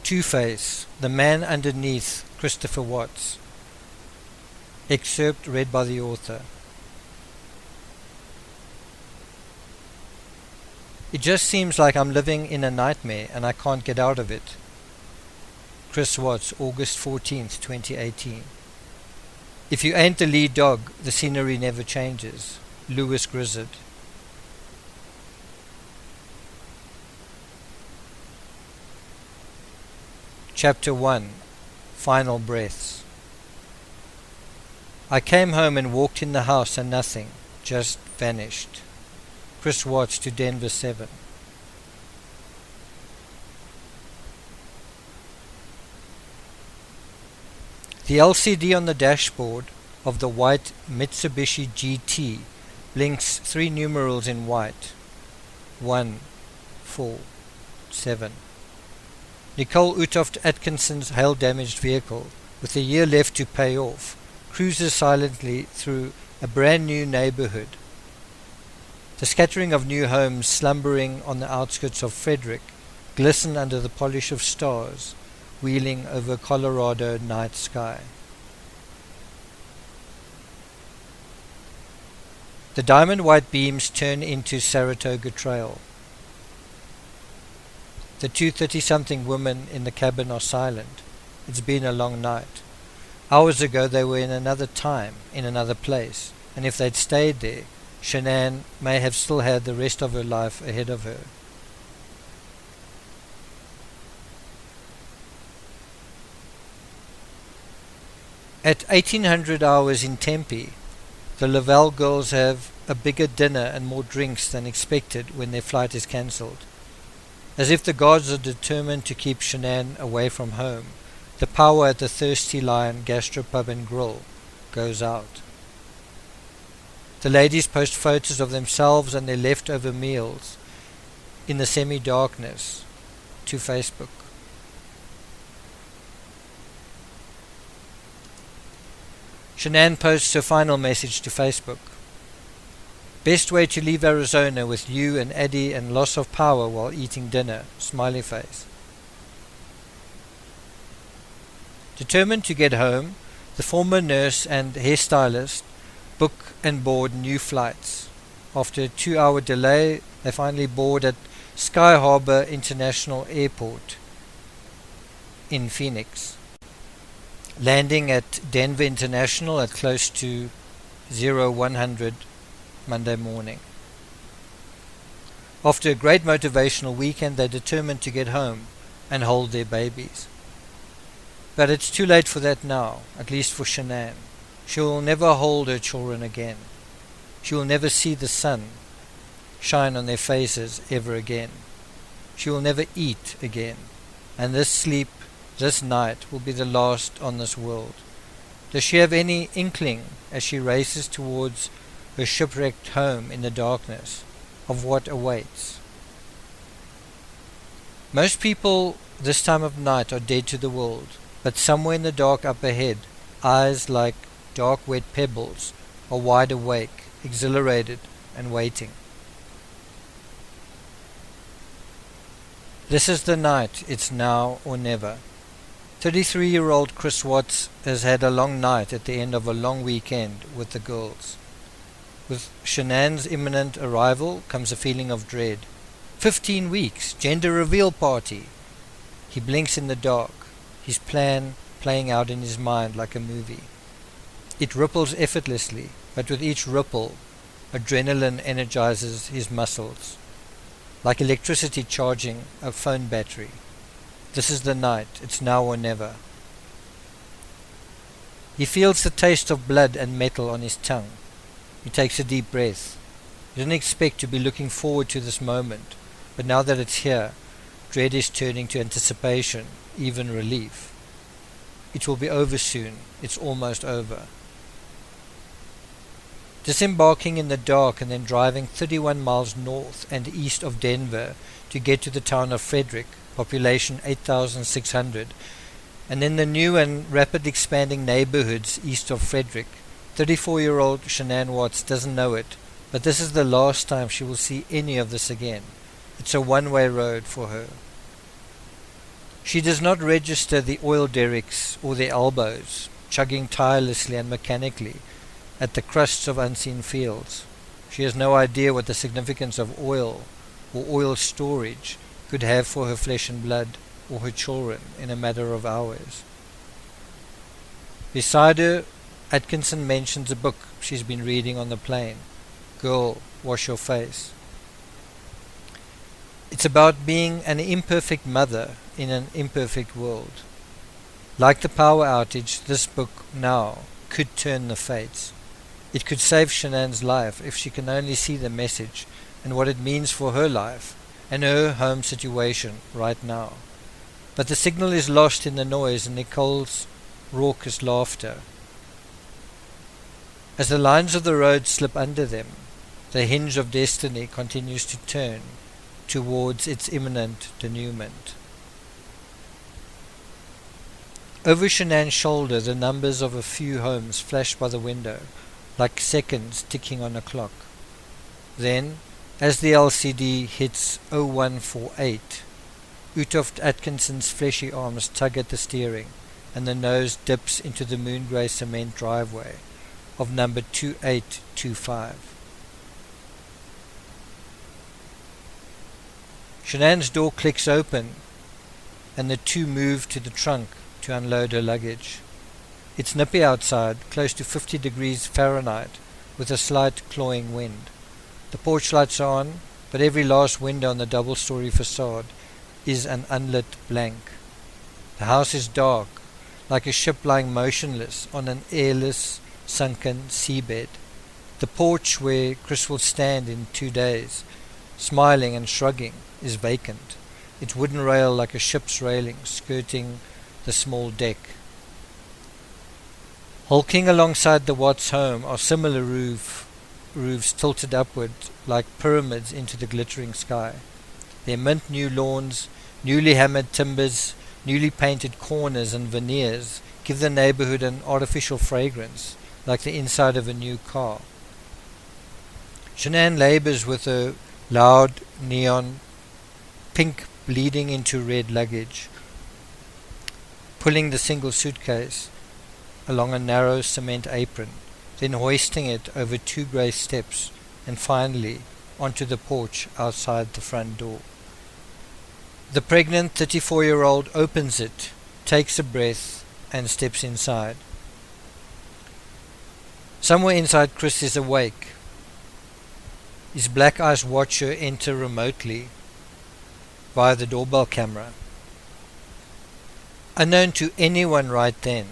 Two-Face, The Man Underneath, Christopher Watts. Excerpt read by the author. It just seems like I'm living in a nightmare and I can't get out of it. Chris Watts, August 14th, 2018. If you ain't the lead dog, the scenery never changes. Lewis Grizzard. Chapter 1. Final Breaths. I came home and walked in the house and nothing, just vanished. Chris Watts to Denver 7. The LCD on the dashboard of the white Mitsubishi GT blinks 3 numerals in white. 1, 4, 7. Nickole Atkinson's hail-damaged vehicle, with a year left to pay off, cruises silently through a brand new neighborhood. The scattering of new homes slumbering on the outskirts of Frederick glisten under the polish of stars, wheeling over a Colorado night sky. The diamond-white beams turn into Saratoga Trail. The 2 30-something women in the cabin are silent. It's been a long night. Hours ago they were in another time, in another place, and if they'd stayed there, Shan'ann may have still had the rest of her life ahead of her. At 1800 hours in Tempe, the Laval girls have a bigger dinner and more drinks than expected when their flight is cancelled. As if the gods are determined to keep Shan'ann away from home, the power at the Thirsty Lion Gastropub and Grill goes out. The ladies post photos of themselves and their leftover meals in the semi-darkness to Facebook. Shan'ann posts her final message to Facebook. Best way to leave Arizona with you and Eddie and loss of power while eating dinner. Smiley face. Determined to get home, the former nurse and hairstylist book and board new flights. After a 2-hour delay, they finally board at Sky Harbor International Airport in Phoenix, landing at Denver International at close to 0100 Monday morning. After a great motivational weekend, they determined to get home and hold their babies. But it's too late for that now, at least for Shan'ann. She will never hold her children again. She will never see the sun shine on their faces ever again. She will never eat again. And this sleep, this night, will be the last on this world. Does she have any inkling, as she races towards her shipwrecked home in the darkness, of what awaits? Most people this time of night are dead to the world, but somewhere in the dark up ahead, eyes like dark wet pebbles are wide awake, exhilarated and waiting. This is the night, it's now or never. 33-year-old Chris Watts has had a long night at the end of a long weekend with the girls. With Shan'ann's imminent arrival comes a feeling of dread. 15 weeks, gender reveal party. He blinks in the dark, his plan playing out in his mind like a movie. It ripples effortlessly, but with each ripple, adrenaline energizes his muscles, like electricity charging a phone battery. This is the night, it's now or never. He feels the taste of blood and metal on his tongue. He takes a deep breath. He didn't expect to be looking forward to this moment, but now that it's here, dread is turning to anticipation, even relief. It will be over soon. It's almost over. Disembarking in the dark and then driving 31 miles north and east of Denver to get to the town of Frederick, population 8,600, and then the new and rapidly expanding neighborhoods east of Frederick. 34-year-old Shan'ann Watts doesn't know it, but this is the last time she will see any of this again. It's a one-way road for her. She does not register the oil derricks or their elbows, chugging tirelessly and mechanically at the crusts of unseen fields. She has no idea what the significance of oil or oil storage could have for her flesh and blood or her children in a matter of hours. Beside her, Atkinson mentions a book she's been reading on the plane. Girl, Wash Your Face. It's about being an imperfect mother in an imperfect world. Like the power outage, this book now could turn the fates. It could save Shan'ann's life if she can only see the message and what it means for her life and her home situation right now. But the signal is lost in the noise and Nickole's raucous laughter. As the lines of the road slip under them, the hinge of destiny continues to turn towards its imminent denouement. Over Shan'ann's shoulder, the numbers of a few homes flash by the window, like seconds ticking on a clock. Then, as the LCD hits 0148, Utoft Atkinson's fleshy arms tug at the steering, and the nose dips into the moon-grey cement driveway of number 2825. Shan'ann's door clicks open, and the two move to the trunk to unload her luggage. It's nippy outside, close to 50 degrees Fahrenheit, with a slight clawing wind. The porch lights are on, but every last window on the double-story facade is an unlit blank. The house is dark, like a ship lying motionless on an airless, sunken seabed. The porch where Chris will stand in 2 days, smiling and shrugging, is vacant, its wooden rail like a ship's railing skirting the small deck. Hulking alongside the Watts home are similar roofs tilted upward like pyramids into the glittering sky. Their mint new lawns, newly hammered timbers, newly painted corners and veneers give the neighborhood an artificial fragrance, like the inside of a new car. Shan'ann labors with her loud neon pink bleeding into red luggage, pulling the single suitcase along a narrow cement apron, then hoisting it over 2 grey steps, and finally onto the porch outside the front door. The pregnant 34-year-old opens it, takes a breath, and steps inside. Somewhere inside, Chris is awake. His black eyes watch her enter remotely via the doorbell camera. Unknown to anyone right then,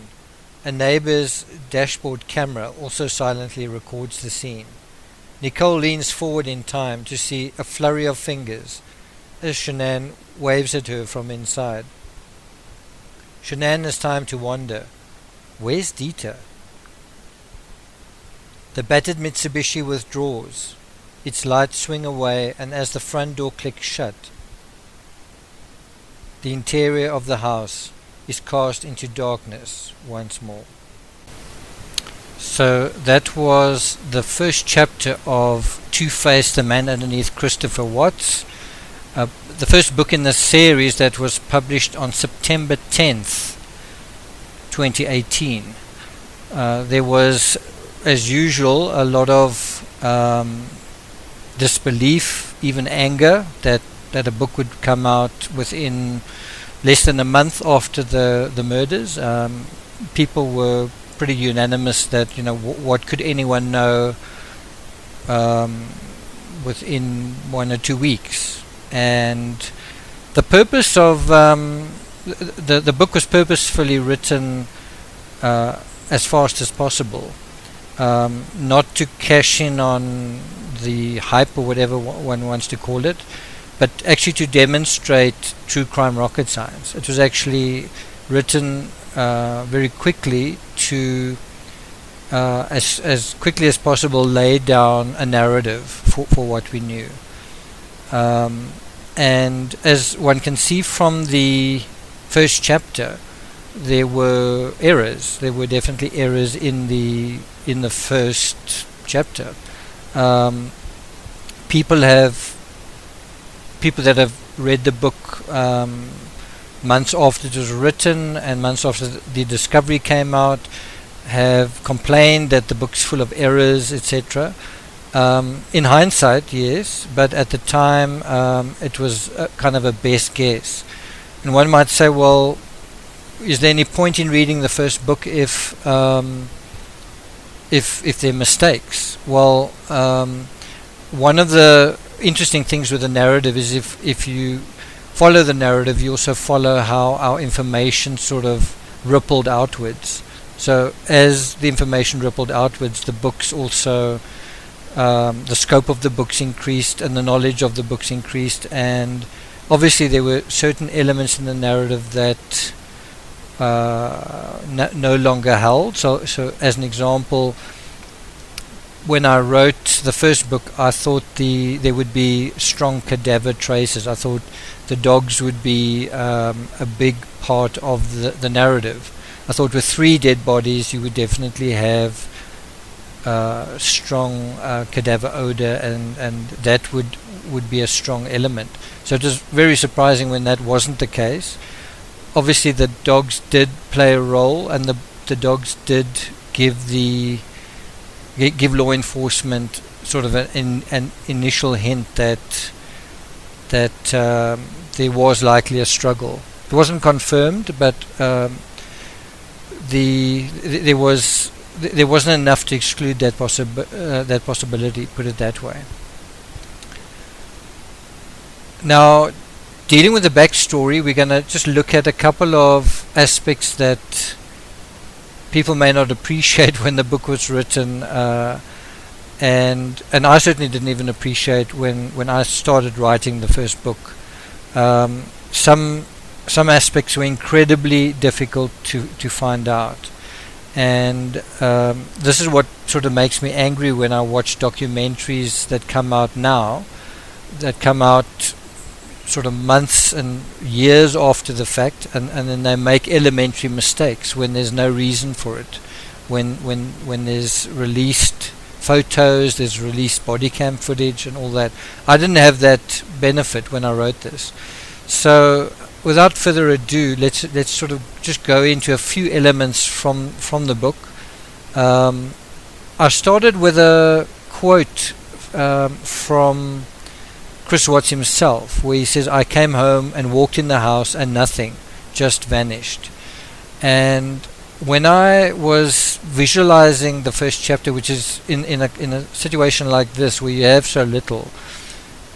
a neighbor's dashboard camera also silently records the scene. Nickole leans forward in time to see a flurry of fingers as Shan'ann waves at her from inside. Shan'ann has time to wonder, where's Dieter? The battered Mitsubishi withdraws. Its lights swing away, and as the front door clicks shut, the interior of the house is cast into darkness once more. So that was the first chapter of Two-Face, the Man Underneath Christopher Watts, the first book in the series that was published on September 10th, 2018. There was, as usual, a lot of disbelief, even anger, that a book would come out within less than a month after the murders. People were pretty unanimous that, what could anyone know within 1 or 2 weeks. And the purpose of the book was purposefully written as fast as possible, not to cash in on the hype or whatever one wants to call it, but actually to demonstrate true crime rocket science. It was actually written very quickly to as quickly as possible lay down a narrative for what we knew. And as one can see from the first chapter, there were errors. There were definitely errors in the first chapter. People that have read the book months after it was written and months after the discovery came out, have complained that the book's full of errors, etc. In hindsight, yes, but at the time it was kind of a best guess. And one might say, well, is there any point in reading the first book if there are mistakes? Well, one of the interesting things with the narrative is if you follow the narrative, you also follow how our information sort of rippled outwards. So as the information rippled outwards, the books also, the scope of the books increased and the knowledge of the books increased, and obviously there were certain elements in the narrative that no longer held. So as an example, when I wrote the first book, I thought there would be strong cadaver traces. I thought the dogs would be a big part of the narrative. I thought with 3 dead bodies you would definitely have strong cadaver odor, and that would be a strong element. So it was very surprising when that wasn't the case. Obviously the dogs did play a role, and the dogs did give law enforcement sort of an initial hint that there was likely a struggle. It wasn't confirmed, but there wasn't enough to exclude that possibility, put it that way. Now, dealing with the backstory, we're going to just look at a couple of aspects that people may not appreciate when the book was written, and I certainly didn't even appreciate when I started writing the first book. Some aspects were incredibly difficult to find out, and this is what sort of makes me angry when I watch documentaries that come out now, that come out sort of months and years after the fact, and then they make elementary mistakes when there's no reason for it, when there's released photos, there's released body cam footage and all that. I didn't have that benefit when I wrote this. So without further ado, let's sort of just go into a few elements from the book. I started with a quote from Chris Watts himself, where he says, "I came home and walked in the house and nothing, just vanished." And when I was visualizing the first chapter, which is in a situation like this where you have so little,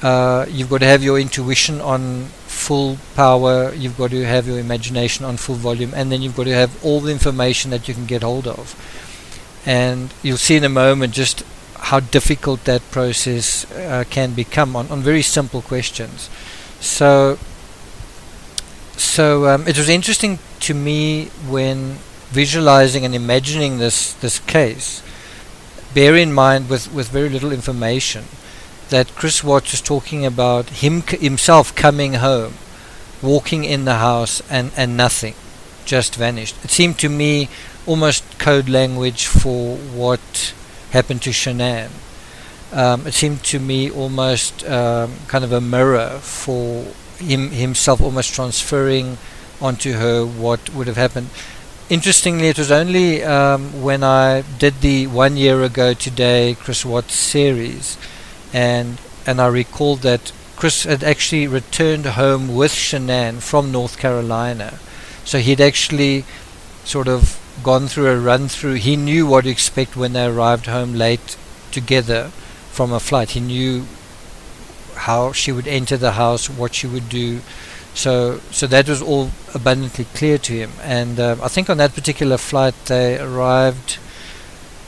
you've got to have your intuition on full power, you've got to have your imagination on full volume, and then you've got to have all the information that you can get hold of. And you'll see in a moment just how difficult that process can become on very simple questions. So it was interesting to me when visualizing and imagining this case, bear in mind with very little information, that Chris Watts was talking about himself coming home, walking in the house, and nothing, just vanished. It seemed to me almost code language for what happened to Shan'ann. It seemed to me almost kind of a mirror for himself, almost transferring onto her what would have happened. Interestingly, it was only when I did the 1 year ago today Chris Watts series, and I recalled that Chris had actually returned home with Shan'ann from North Carolina. So he'd actually sort of gone through a run through. He knew what to expect when they arrived home late together from a flight. He knew how she would enter the house, what she would do. So that was all abundantly clear to him. And I think on that particular flight they arrived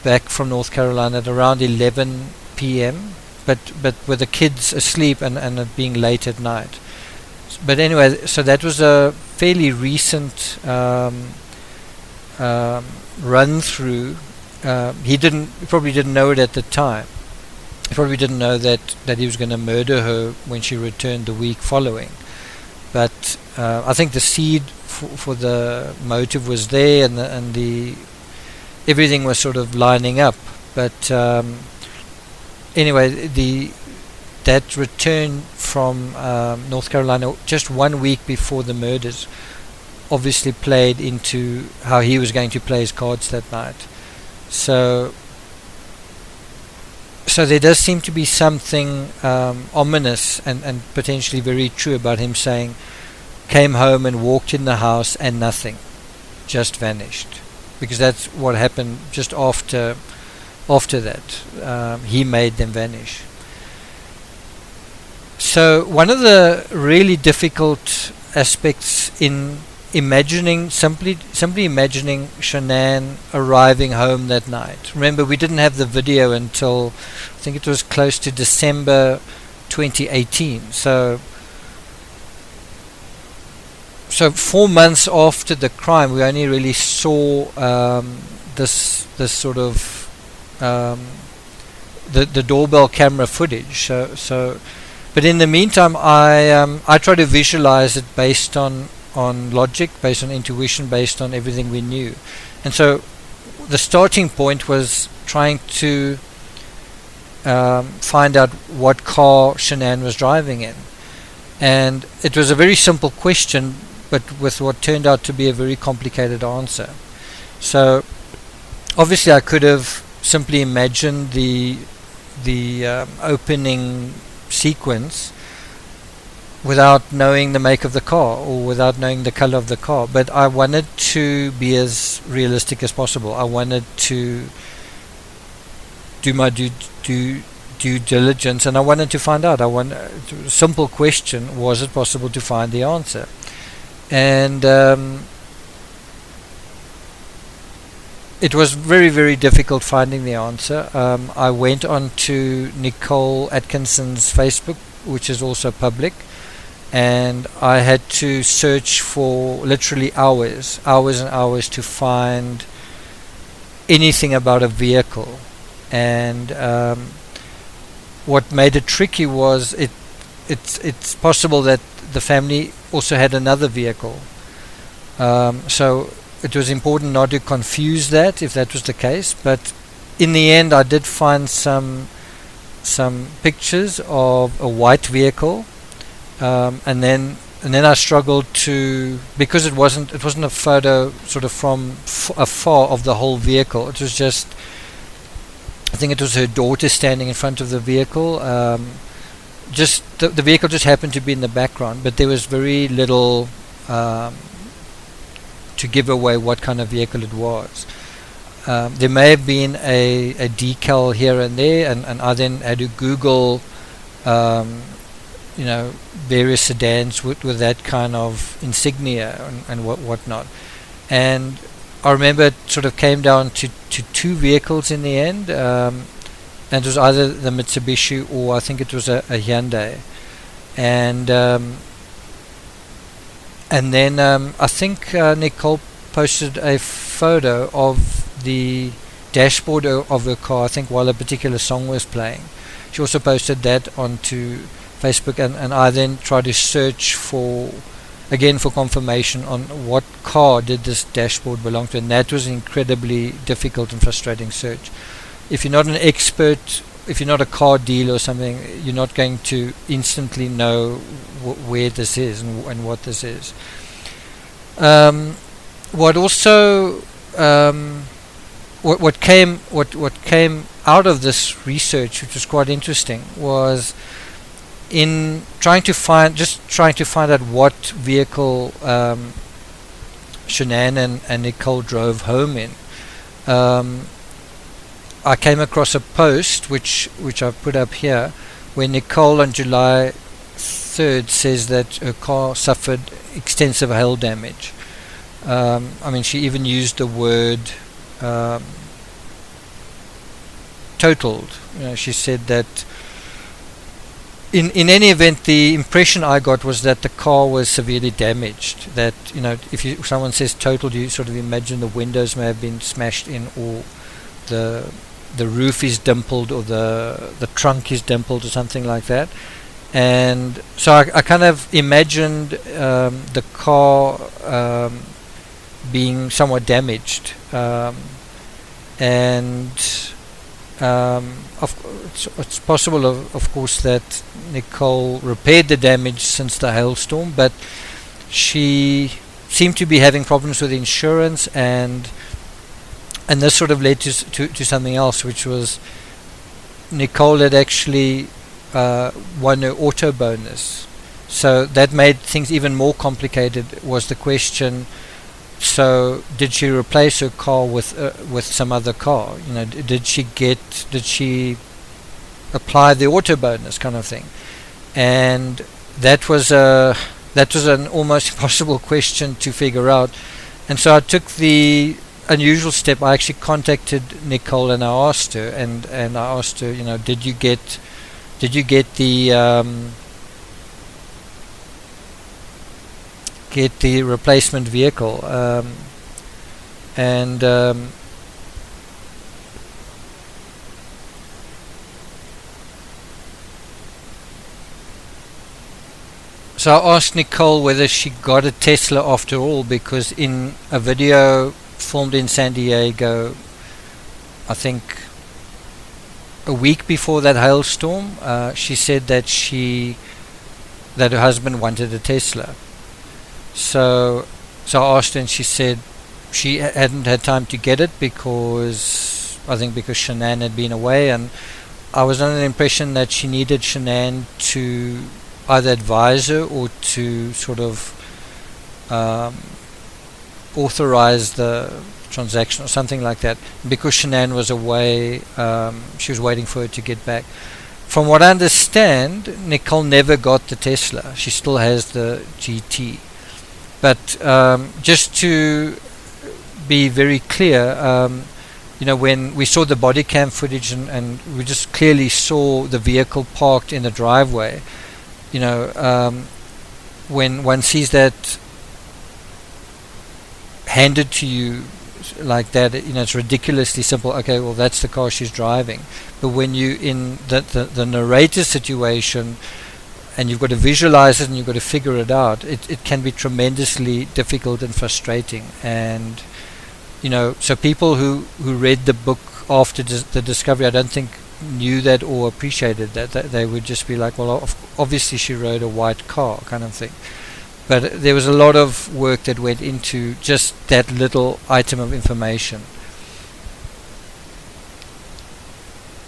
back from North Carolina at around 11 p.m. but with the kids asleep and it being late at night. But anyway, so that was a fairly recent run through. He probably didn't know it at the time. He probably didn't know that he was going to murder her when she returned the week following. But I think the seed for the motive was there, and the everything was sort of lining up. But anyway, that return from North Carolina just 1 week before the murders obviously played into how he was going to play his cards that night. So there does seem to be something ominous and potentially very true about him saying, came home and walked in the house and nothing, just vanished. Because that's what happened just after that. He made them vanish. So one of the really difficult aspects in imagining, simply imagining Shan'ann arriving home that night. Remember, we didn't have the video until I think it was close to December 2018. So 4 months after the crime, we only really saw this sort of the doorbell camera footage. But in the meantime, I try to visualize it based on logic, based on intuition, based on everything we knew. And so the starting point was trying to find out what car Shan'ann was driving in. And it was a very simple question, but with what turned out to be a very complicated answer. So obviously I could have simply imagined the opening sequence without knowing the make of the car or without knowing the color of the car, but I wanted to be as realistic as possible. I wanted to do my due diligence, and I wanted to find out. Simple question: was it possible to find the answer? And it was very, very difficult finding the answer. I went on to Nickole Atkinson's Facebook, which is also public, and I had to search for literally hours and hours to find anything about a vehicle. And what made it tricky was it's possible that the family also had another vehicle. So it was important not to confuse that if that was the case. But in the end, I did find some pictures of a white vehicle, and then I struggled to, because it wasn't a photo sort of from afar of the whole vehicle. It was just, I think it was her daughter standing in front of the vehicle. Just the vehicle just happened to be in the background, but there was very little to give away what kind of vehicle it was. There may have been a decal here and there, and I then had to Google various sedans with that kind of insignia and whatnot. And I remember it sort of came down to two vehicles in the end, and it was either the Mitsubishi or I think it was a Hyundai. And then I think Nickole posted a photo of the dashboard of her car, I think while a particular song was playing. She also posted that onto Facebook, and I then tried to search for confirmation on what car did this dashboard belong to, and that was an incredibly difficult and frustrating search. If you're not an expert, if you're not a car dealer or something, you're not going to instantly know where this is and what this is. What came out of this research, which was quite interesting, was in trying to find out what vehicle Shan'ann and Nickole drove home in. I came across a post which I've put up here, where Nickole on July 3rd says that her car suffered extensive hail damage. She even used the word totaled. She said that in any event, the impression I got was that the car was severely damaged. That if someone says totaled, you sort of imagine the windows may have been smashed in, or the roof is dimpled, or the trunk is dimpled, or something like that. And so I kind of imagined the car being somewhat damaged, and it's possible, of course, that Nickole repaired the damage since the hailstorm, but she seemed to be having problems with insurance, and this sort of led to something else, which was Nickole had actually won her auto bonus. So that made things even more complicated. Was the question, so did she replace her car with some other car? Did she apply the auto bonus kind of thing? And that was an almost impossible question to figure out. And so I took the unusual step. I actually contacted Nickole and I asked her, and I asked her, did you get the replacement vehicle? So I asked Nickole whether she got a Tesla after all, because in a video filmed in San Diego, I think a week before that hailstorm, she said that her husband wanted a Tesla. So I asked her, and she said she hadn't had time to get it because Shan'ann had been away, and I was under the impression that she needed Shan'ann to either advise her or to sort of authorize the transaction or something like that. Because Shan'ann was away, she was waiting for her to get back. From what I understand, Nickole never got the Tesla. She still has the GT. But just to be very clear, when we saw the body cam footage and we just clearly saw the vehicle parked in the driveway, when one sees that handed to you like that, it's ridiculously simple. Okay, well, that's the car she's driving. But when you in the narrator situation, and you've got to visualize it and you've got to figure it out, it can be tremendously difficult and frustrating. And so people who read the book after the discovery, I don't think knew that or appreciated that. They would just be like, well, obviously she rode a white car kind of thing. But there was a lot of work that went into just that little item of information.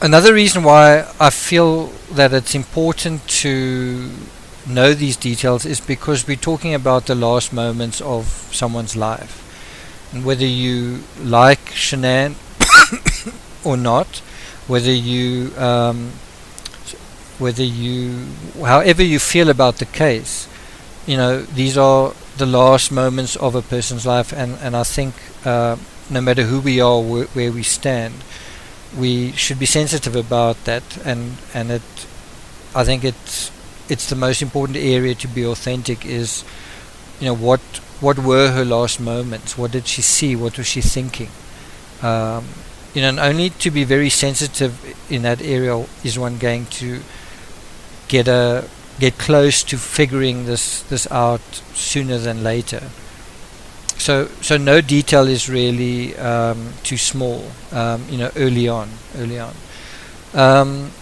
Another reason why I feel that it's important to know these details is because we're talking about the last moments of someone's life. And whether you like Shan'ann or not, however you feel about the case, these are the last moments of a person's life, and I think no matter who we are, where we stand, we should be sensitive about that, and I think it's the most important area to be authentic. Is what were her last moments? What did she see? What was she thinking? And only to be very sensitive in that area is one going to get close to figuring this out sooner than later. So no detail is really too small, early on.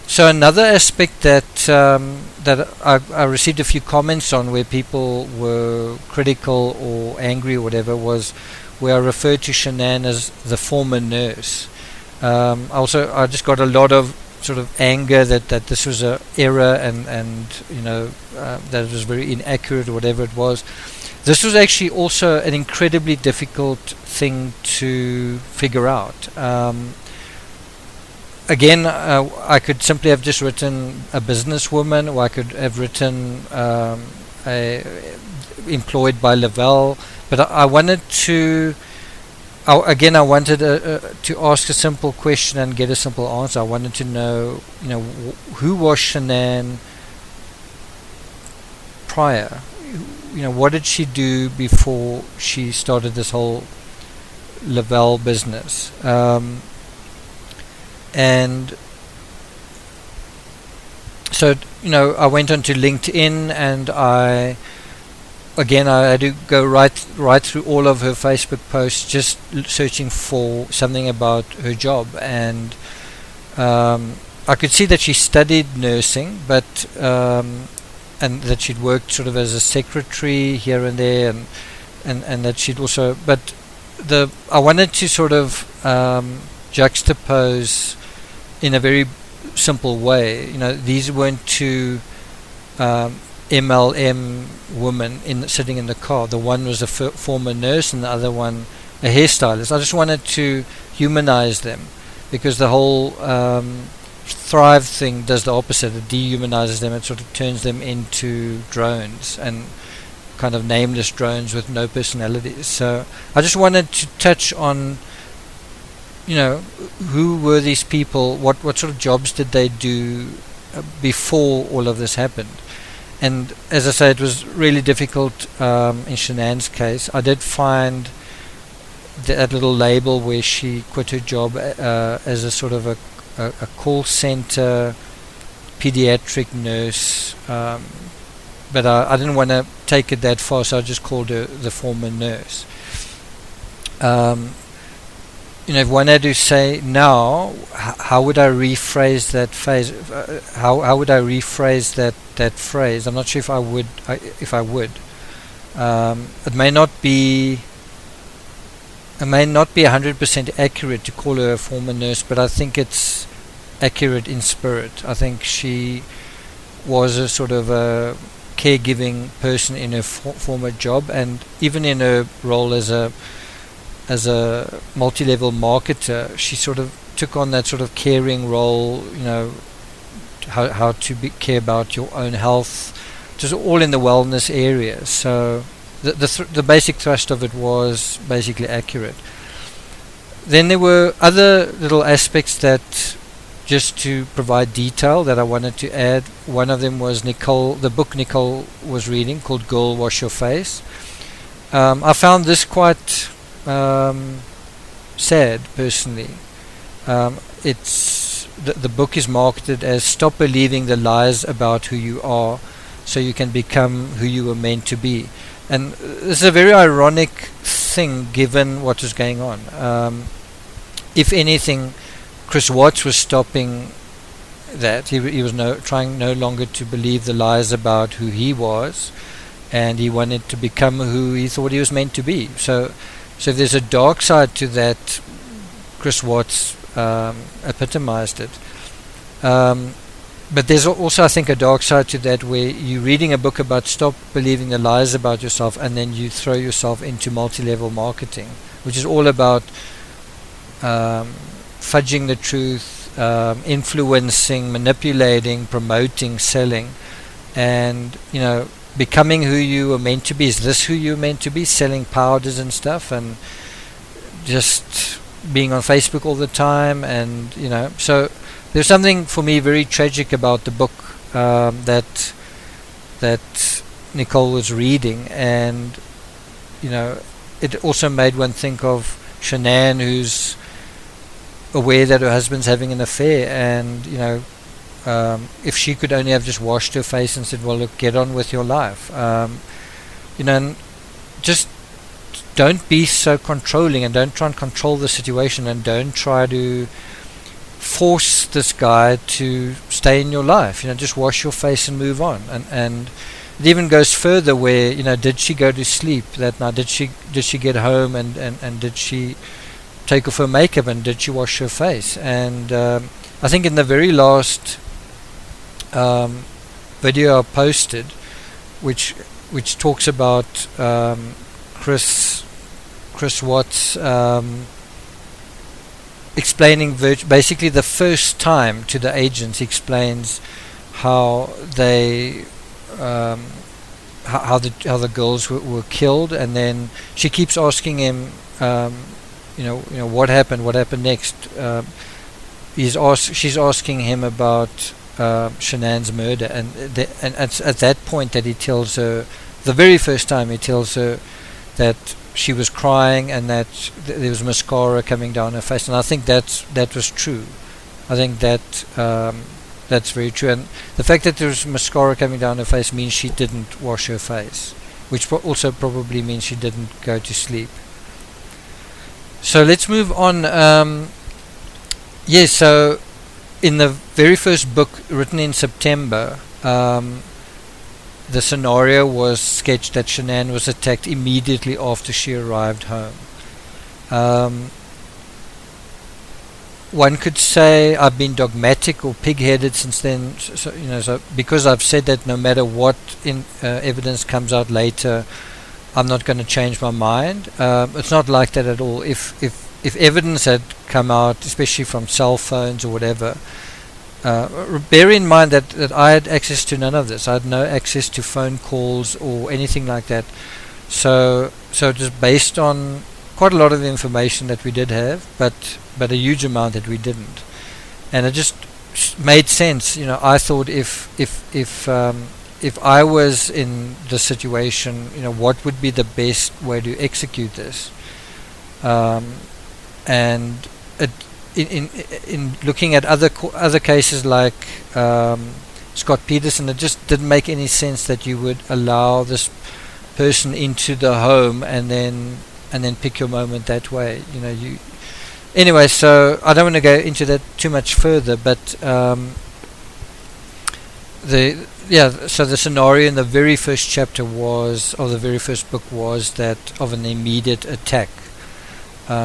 So another aspect that I received a few comments on, where people were critical or angry or whatever, was where I referred to Shan'ann as the former nurse. I just got a lot of sort of anger that this was an error and that it was very inaccurate or whatever it was. This was actually also an incredibly difficult thing to figure out. Again, I could simply have just written a businesswoman, or I could have written employed by Lavelle, but I wanted to ask a simple question and get a simple answer. I wanted to know, who was Shan'ann prior? What did she do before she started this whole Lavelle business? And so, I went onto LinkedIn, and I had to go right through all of her Facebook posts, just searching for something about her job. And I could see that she studied nursing, but and that she'd worked sort of as a secretary here and there, and that she'd also, but I wanted to sort of juxtapose in a very simple way. These weren't two MLM women sitting in the car. The one was a former nurse, and the other one a hairstylist. I just wanted to humanize them, because the whole Thrive thing does the opposite. It dehumanizes them. It sort of turns them into drones, and kind of nameless drones with no personalities. So I just wanted to touch on, who were these people, what sort of jobs did they do before all of this happened. And as I say, it was really difficult in Shan'ann's case. I did find that little label where she quit her job as a sort of a call center pediatric nurse, but I didn't want to take it that far, so I just called her the former nurse. If one had to say now, how would I rephrase that phrase? How would I rephrase that phrase? I'm not sure if I would. It may not be 100% accurate to call her a former nurse, but I think it's accurate in spirit. I think she was a sort of a caregiving person in her former job, and even in her role as a multi-level marketer, she sort of took on that sort of caring role, how to care about your own health, just all in the wellness area. So the basic thrust of it was basically accurate. Then there were other little aspects that, just to provide detail, that I wanted to add. One of them was the book Nickole was reading, called Girl Wash Your Face. I found this quite sad, personally. It's the book is marketed as "Stop Believing the Lies About Who You Are, so you can become who you were meant to be." And this is a very ironic thing, given what was going on. If anything, Chris Watts was stopping that. He was trying no longer to believe the lies about who he was, and he wanted to become who he thought he was meant to be. So if there's a dark side to that, Chris Watts epitomized it. But there's also, I think, a dark side to that, where you're reading a book about stop believing the lies about yourself, and then you throw yourself into multi-level marketing, which is all about fudging the truth, influencing, manipulating, promoting, selling, and becoming who you were meant to be. Is this who you were meant to be? Selling powders and stuff, and just being on Facebook all the time, and so there's something for me very tragic about the book that Nickole was reading, and it also made one think of Shan'ann, who's aware that her husband's having an affair, and if she could only have just washed her face and said, well, look, get on with your life, and just don't be so controlling, and don't try and control the situation, and don't try to force this guy to stay in your life. Just wash your face and move on. And it even goes further, where did she go to sleep that night? Did she get home, and did she take off her makeup, and did she wash her face? And I think in the very last video I posted, which talks about Chris Watts explaining basically the first time to the agents. He explains how they how the girls were killed, and then she keeps asking him, what happened next. She's asking him about Shanann's murder, and it's at that point that he tells her, the very first time he tells her, that she was crying, and that there was mascara coming down her face. And I think that was true. I think that's very true. And the fact that there was mascara coming down her face means she didn't wash her face, which also probably means she didn't go to sleep. So let's move on. So in the very first book written in September, the scenario was sketched that Shan'ann was attacked immediately after she arrived home. One could say I've been dogmatic or pig-headed since then. So because I've said that no matter what evidence comes out later, I'm not going to change my mind. It's not like that at all. If evidence had come out, especially from cell phones or whatever, bear in mind that I had access to none of this. I had no access to phone calls or anything like that. So it was based on quite a lot of information that we did have, but a huge amount that we didn't. And it just made sense. I thought if I was in the situation, what would be the best way to execute this? And in looking at other cases like Scott Peterson, it just didn't make any sense that you would allow this person into the home and then pick your moment that way. Anyway, so I don't want to go into that too much further, but so the scenario in the very first chapter of the very first book was that of an immediate attack.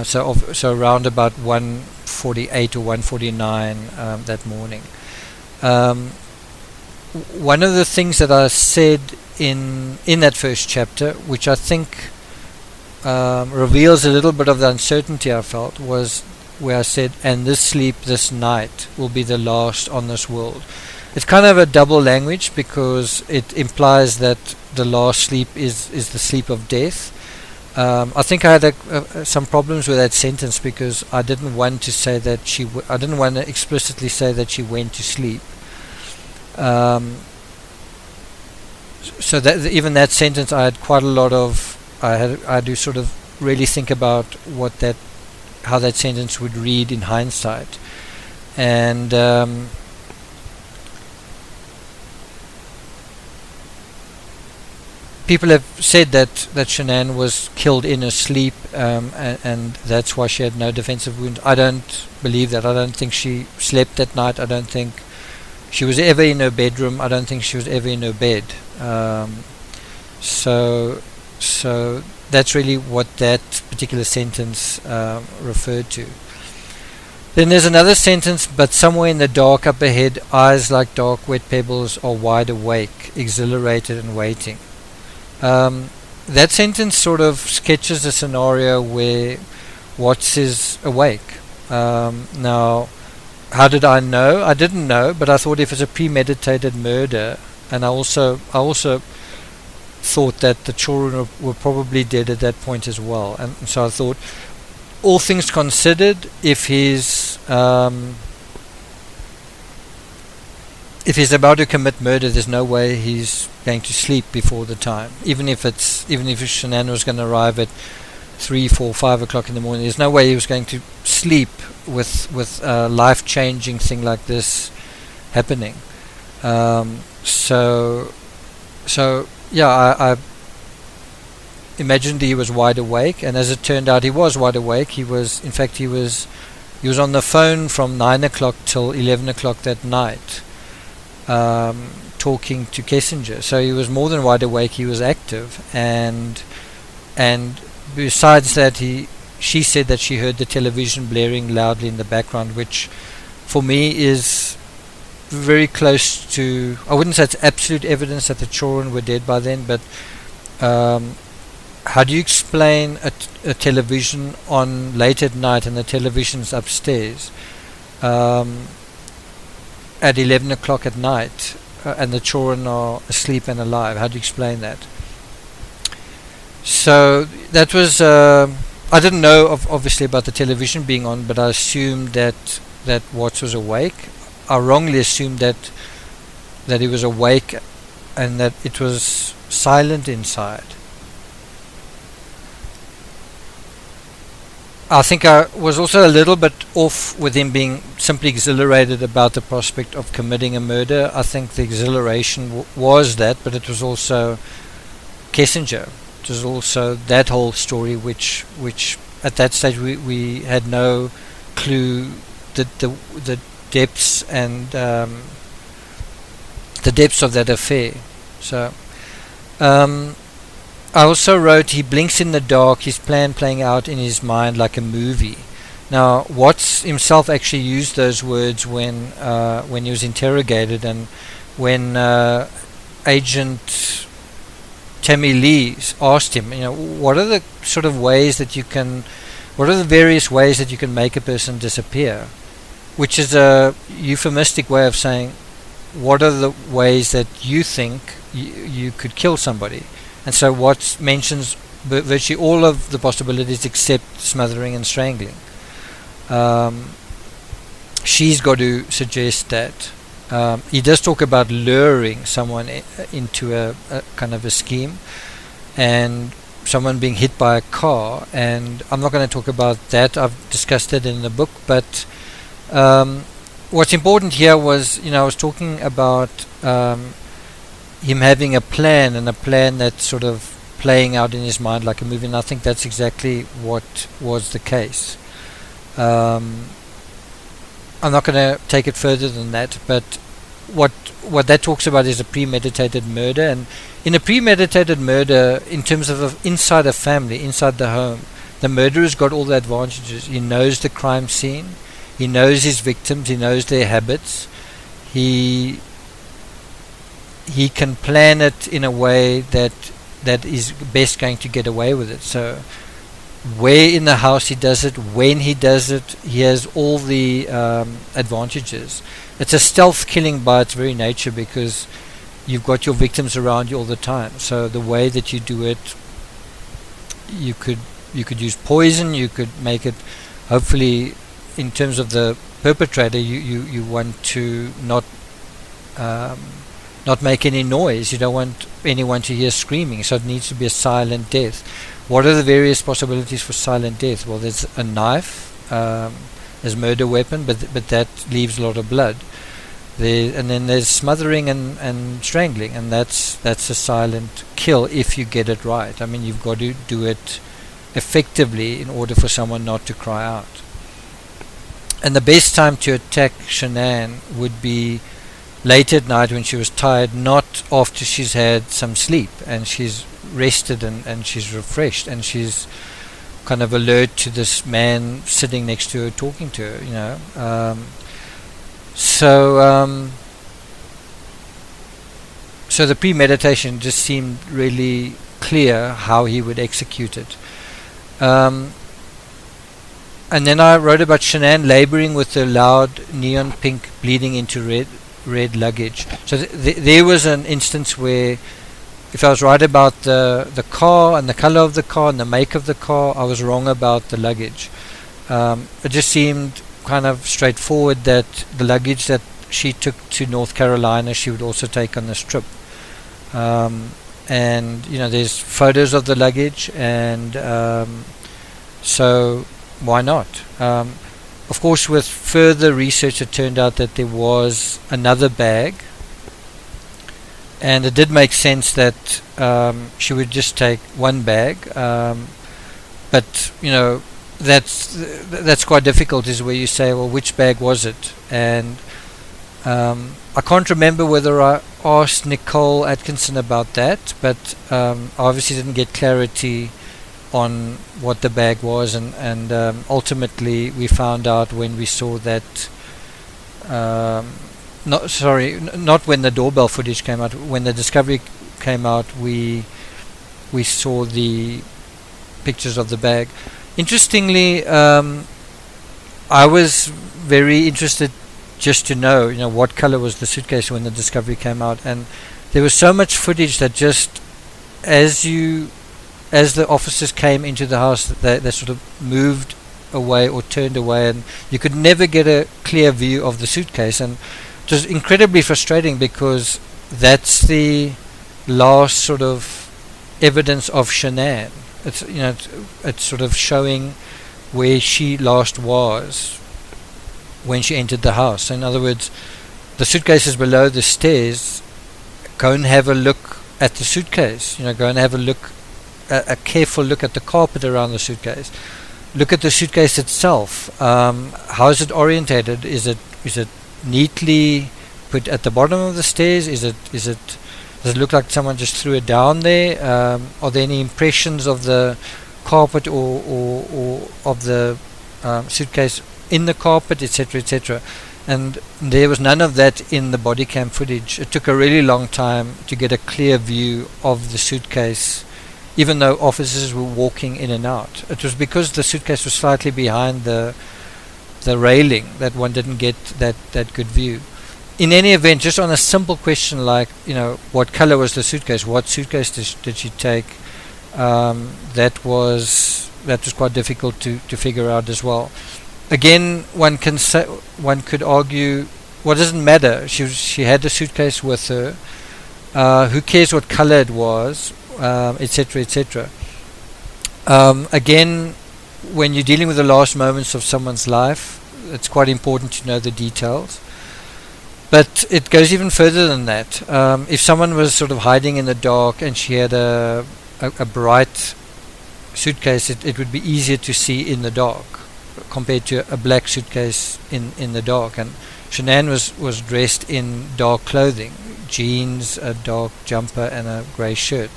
So around about 1:48 or 1:49 that morning. One of the things that I said in that first chapter, which I think reveals a little bit of the uncertainty I felt, was where I said, and this sleep this night will be the last on this world. It's kind of a double language because it implies that the last sleep is the sleep of death. I think I had some problems with that sentence because I didn't want to say that I didn't want to explicitly say that she went to sleep. So that even that sentence, I had quite a lot of. I had to sort of really think about how that sentence would read in hindsight, and people have said that Shan'ann was killed in her sleep, and that's why she had no defensive wound. I don't believe that. I don't think she slept that night. I don't think she was ever in her bedroom. I don't think she was ever in her bed. So that's really what that particular sentence referred to. Then there's another sentence, but somewhere in the dark up ahead, eyes like dark wet pebbles are wide awake, exhilarated and waiting. That sentence sort of sketches a scenario where Watts is awake. Now, how did I know? I didn't know, but I thought if it's a premeditated murder, and I also thought that the children were probably dead at that point as well, and so I thought, all things considered, if he's about to commit murder, there's no way he's going to sleep before the time. Even if Shan'ann was going to arrive at 3, 4, 5 o'clock in the morning, there's no way he was going to sleep with a life-changing thing like this happening. So yeah, I imagined he was wide awake, and as it turned out, he was wide awake. He was on the phone from 9 o'clock till 11 o'clock that night, talking to Kissinger. So he was more than wide awake. He was active, and besides that, she said that she heard the television blaring loudly in the background, which for me is very close to, I wouldn't say it's absolute evidence that the children were dead by then, but how do you explain a television on late at night and the television's upstairs at 11 o'clock at night and the children are asleep and alive? How do you explain that? So that was I didn't know obviously about the television being on, but I assumed that Watts was awake. I wrongly assumed that he was awake and that it was silent inside. I think I was also a little bit off with him being simply exhilarated about the prospect of committing a murder. I think the exhilaration was that, but it was also Kissinger. It was also that whole story, which at that stage we had no clue that depths and the depths of that affair. So I also wrote, he blinks in the dark, his plan playing out in his mind like a movie. Now, Watts himself actually used those words when he was interrogated, and when Agent Tammy Lee asked him, what are the sort of ways that you can, what are the various ways that you can make a person disappear? Which is a euphemistic way of saying, what are the ways that you think you could kill somebody? And so Watts mentions virtually all of the possibilities except smothering and strangling. She's got to suggest that. He does talk about luring someone into a kind of a scheme, and someone being hit by a car, and I'm not going to talk about that. I've discussed it in the book, but what's important here was, I was talking about him having a plan, and a plan that's sort of playing out in his mind like a movie, and I think that's exactly what was the case. I'm not going to take it further than that, but what that talks about is a premeditated murder. And in a premeditated murder, in terms of inside a family, inside the home, the murderer's got all the advantages. He knows the crime scene, he knows his victims, he knows their habits, he can plan it in a way that is best going to get away with it. So where in the house he does it, when he does it, he has all the advantages. It's a stealth killing by its very nature, because you've got your victims around you all the time. So the way that you do it, you could use poison, you could make it, hopefully in terms of the perpetrator, you want to not make any noise. You don't want anyone to hear screaming, so it needs to be a silent death. What are the various possibilities for silent death? Well, there's a knife as murder weapon, but that leaves a lot of blood. And then there's smothering and strangling, and that's a silent kill if you get it right. I mean, you've got to do it effectively in order for someone not to cry out. And the best time to attack Shan'ann would be late at night when she was tired, not after she's had some sleep and she's rested and she's refreshed and she's kind of alert to this man sitting next to her talking to her, so the premeditation just seemed really clear how he would execute it. And then I wrote about Shan'ann laboring with the loud neon pink bleeding into red luggage. So there was an instance where, if I was right about the car and the color of the car and the make of the car, I was wrong about the luggage. It just seemed kind of straightforward that the luggage that she took to North Carolina, she would also take on this trip. And there's photos of the luggage, and so why not? Of course, with further research, it turned out that there was another bag, and it did make sense that she would just take one bag, but that's quite difficult, is where you say, well, which bag was it? And I can't remember whether I asked Nickole Atkinson about that, but I obviously didn't get clarity on what the bag was, and ultimately we found out when we saw that not when the doorbell footage came out, when the discovery came out, we saw the pictures of the bag. Interestingly, I was very interested just to know what color was the suitcase when the discovery came out, and there was so much footage that just as the officers came into the house, they sort of moved away or turned away, and you could never get a clear view of the suitcase, and it was incredibly frustrating because that's the last sort of evidence of Shan'ann. It's sort of showing where she last was when she entered the house. In other words, the suitcase is below the stairs. Go and have a look at the suitcase. Go and have a careful look at the carpet around the suitcase. Look at the suitcase itself. How is it orientated? Is it neatly put at the bottom of the stairs? Does it look like someone just threw it down there? Are there any impressions of the carpet or of the suitcase in the carpet, etc., etc.? And there was none of that in the body cam footage. It took a really long time to get a clear view of the suitcase, even though officers were walking in and out. It was because the suitcase was slightly behind the railing that one didn't get that good view. In any event, just on a simple question like, what color was the suitcase? What suitcase did she take? That was quite difficult to figure out as well. Again, one could argue, well, it doesn't matter. She had the suitcase with her. Who cares what color it was, etc., etc. Again, when you're dealing with the last moments of someone's life, it's quite important to know the details. But it goes even further than that. If someone was sort of hiding in the dark and she had a bright suitcase, it would be easier to see in the dark compared to a black suitcase in the dark. And Shan'ann was dressed in dark clothing, jeans, a dark jumper, and a grey shirt.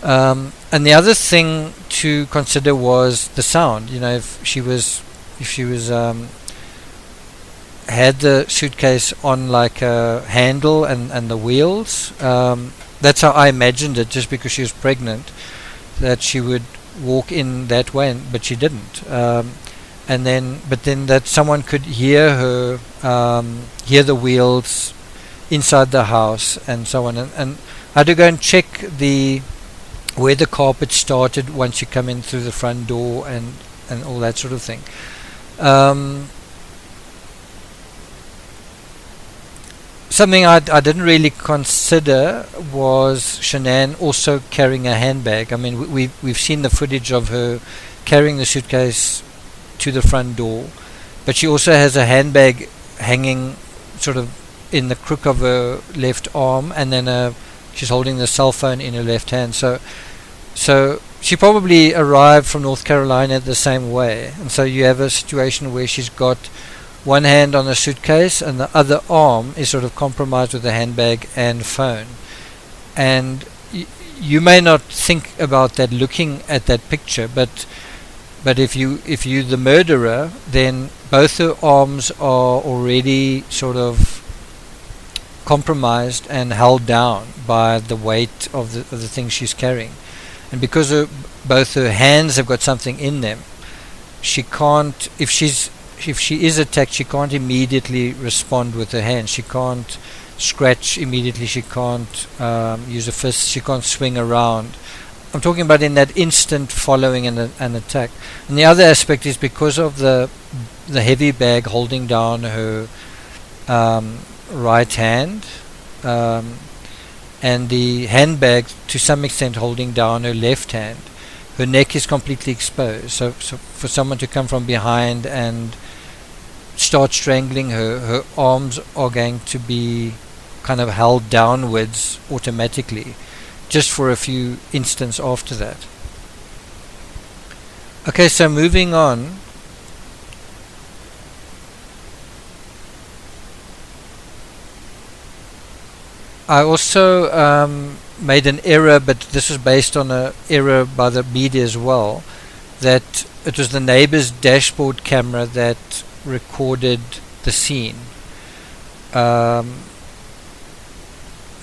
And the other thing to consider was the sound. If she was had the suitcase on like a handle and the wheels, that's how I imagined it, just because she was pregnant, that she would walk in that way, but she didn't. But then that someone could hear her, hear the wheels inside the house and so on. And I had to go and check where the carpet started once you come in through the front door and all that sort of thing. Something I didn't really consider was Shan'ann also carrying a handbag. I mean, we've seen the footage of her carrying the suitcase to the front door, but she also has a handbag hanging sort of in the crook of her left arm, and then she's holding the cell phone in her left hand. So she probably arrived from North Carolina the same way, and so you have a situation where she's got one hand on the suitcase and the other arm is sort of compromised with the handbag and phone. And you may not think about that looking at that picture, but if you the murderer, then both her arms are already sort of compromised and held down by the weight of the things she's carrying. And because both her hands have got something in them, she can't, if she is attacked, she can't immediately respond with her hands. She can't scratch immediately. She can't use a fist. She can't swing around. I'm talking about in that instant following an attack. And the other aspect is because of the heavy bag holding down her right hand, and the handbag to some extent holding down her left hand. Her neck is completely exposed. So for someone to come from behind and start strangling her arms are going to be kind of held downwards automatically, just for a few instants after that. Okay, so moving on. I also made an error, but this was based on an error by the media as well, that it was the neighbor's dashboard camera that recorded the scene. And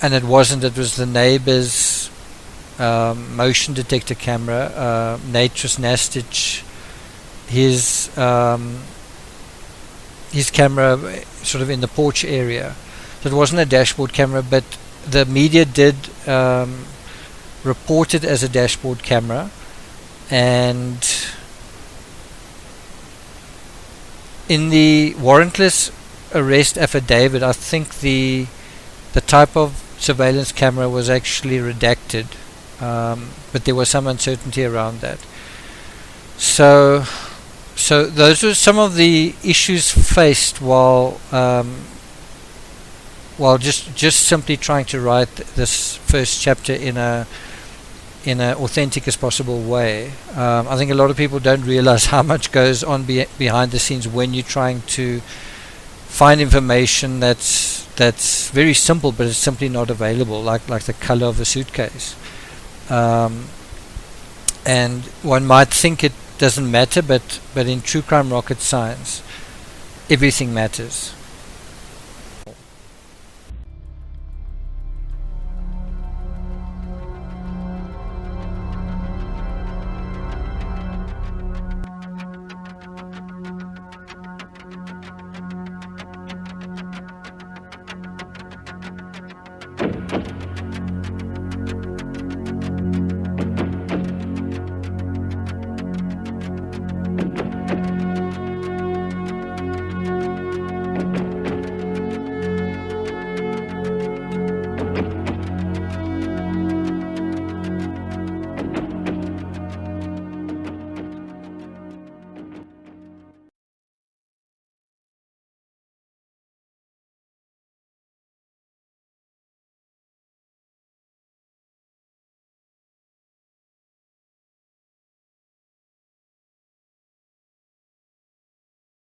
it wasn't. It was the neighbor's motion detector camera, Natris Nastich, his camera sort of in the porch area. So it wasn't a dashboard camera, but the media did report it as a dashboard camera. And in the warrantless arrest affidavit, I think the type of surveillance camera was actually redacted, but there was some uncertainty around that. So those were some of the issues faced while just simply trying to write this first chapter in a authentic as possible way. I think a lot of people don't realize how much goes on behind the scenes when you're trying to find information that's very simple, but it's simply not available, like the color of a suitcase. And one might think it doesn't matter, but in true crime rocket science, everything matters.